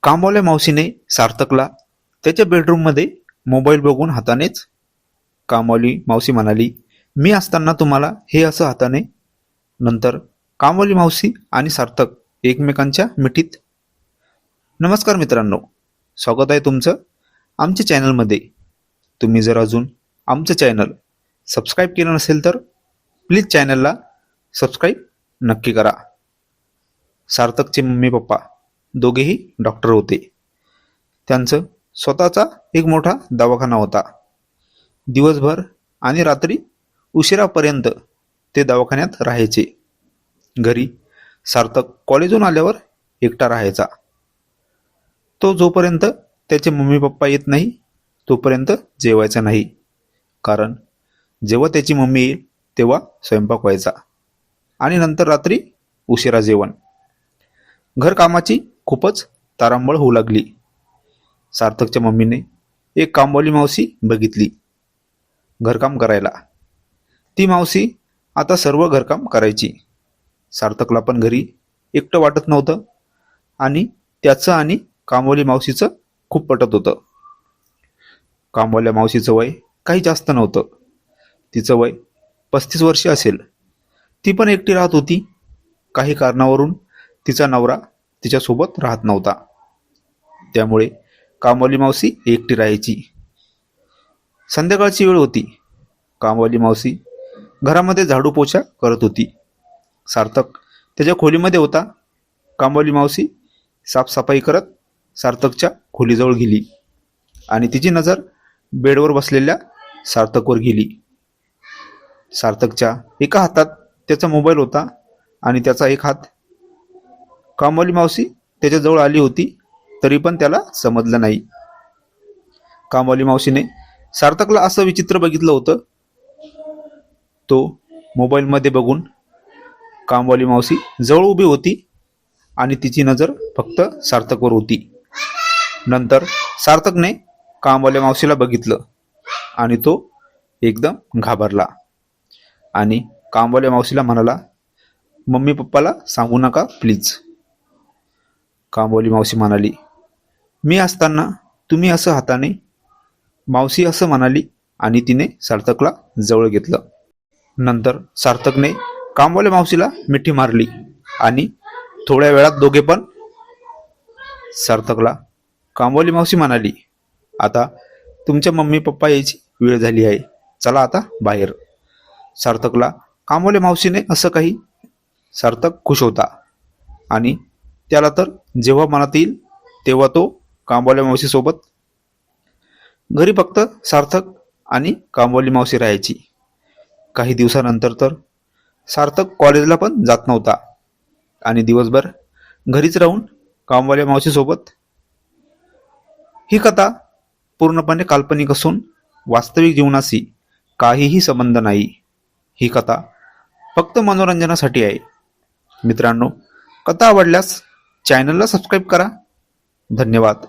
कामवाल्या मावशीने सार्थकला त्याच्या बेडरूममध्ये मोबाईल बघून हातानेच कामवाली मावशी म्हणाली, मी असताना तुम्हाला हे असं हाताने. नंतर कामवाली मावशी आणि सार्थक एकमेकांच्या मिठीत. नमस्कार मित्रांनो, स्वागत आहे तुमचं आमच्या चॅनलमध्ये. तुम्ही जर अजून आमचं चॅनल सबस्क्राईब केलं नसेल तर प्लीज चॅनलला सबस्क्राईब नक्की करा. सार्थकचे मम्मी पप्पा दोघेही डॉक्टर होते. त्यांचं स्वतःचा एक मोठा दवाखाना होता. दिवसभर आणि रात्री उशिरापर्यंत ते दवाखान्यात राहायचे. घरी सार्थक कॉलेजहून आल्यावर एकटा राहायचा. तो जोपर्यंत त्याचे मम्मी पप्पा येत नाही तोपर्यंत जेवायचा नाही, कारण जेव्हा त्याची मम्मी येईल तेव्हा स्वयंपाक व्हायचा आणि नंतर रात्री उशिरा जेवण. घरकामाची खूपच तारांबळ होऊ लागली. सार्थकच्या मम्मीने एक कामवाली मावशी बघितली घरकाम करायला. ती मावशी आता सर्व घरकाम करायची. सार्थकला पण घरी एकटं वाटत नव्हतं आणि त्याचं आणि कामवाली मावशीचं खूप पटत होतं. कामवाल्या मावशीचं वय काही जास्त नव्हतं. तिचं वय 35 वर्षे असेल. ती पण एकटी राहत होती. काही कारणावरून तिचा नवरा तिच्यासोबत राहत नव्हता, त्यामुळे कामवाली मावशी एकटी राहायची. संध्याकाळची वेळ होती. कामवाली मावशी घरामध्ये झाडू पोछा करत होती. सार्थक त्याच्या खोलीमध्ये होता. कामवाली मावशी साफसफाई करत सार्थकच्या खोलीजवळ गेली आणि तिची नजर बेडवर बसलेल्या सार्थकवर गेली. सार्थकच्या एका हातात त्याचा मोबाईल होता आणि त्याचा एक हात. कामवाली मावशी त्याच्याजवळ आली होती तरी पण त्याला समजलं नाही. कामवाली मावशीने सार्थकला असं विचित्र बघितलं होतं. तो मोबाईलमध्ये बघून कामवाली मावशी जवळ उभी होती आणि तिची नजर फक्त सार्थकवर होती. नंतर सार्थकने कामवाल्या मावशीला बघितलं आणि तो एकदम घाबरला आणि कामवाल्या मावशीला म्हणाला, मम्मी पप्पाला सांगू नका प्लीज. कामवाली मावशी म्हणाली, मी असताना तुम्ही असं हाताने. मावशी असं म्हणाली आणि तिने सार्थकला जवळ घेतलं. नंतर सार्थकने कामवाल्या मावशीला मिठी मारली आणि थोड्या वेळात दोघे पण. सार्थकला कामवाली मावशी म्हणाली, आता तुमच्या मम्मी पप्पा यायची वेळ झाली आहे, चला आता बाहेर. सार्थकला कामवाल्या मावशीने असं काही. सार्थक खुश होता आणि त्याला तर जेव्हा मनात येईल तेव्हा तो कामवाल्या मावशीसोबत. घरी फक्त सार्थक आणि कामवाली मावशी राहायची. काही दिवसानंतर तर सार्थक कॉलेजला पण जात नव्हता आणि दिवसभर घरीच राहून कामवाल्या मावशीसोबत. ही कथा पूर्णपणे काल्पनिक असून वास्तविक जीवनाशी काहीही संबंध नाही. ही कथा फक्त मनोरंजनासाठी आहे. मित्रांनो, कथा आवडल्यास चॅनलला सबस्क्राईब करा. धन्यवाद.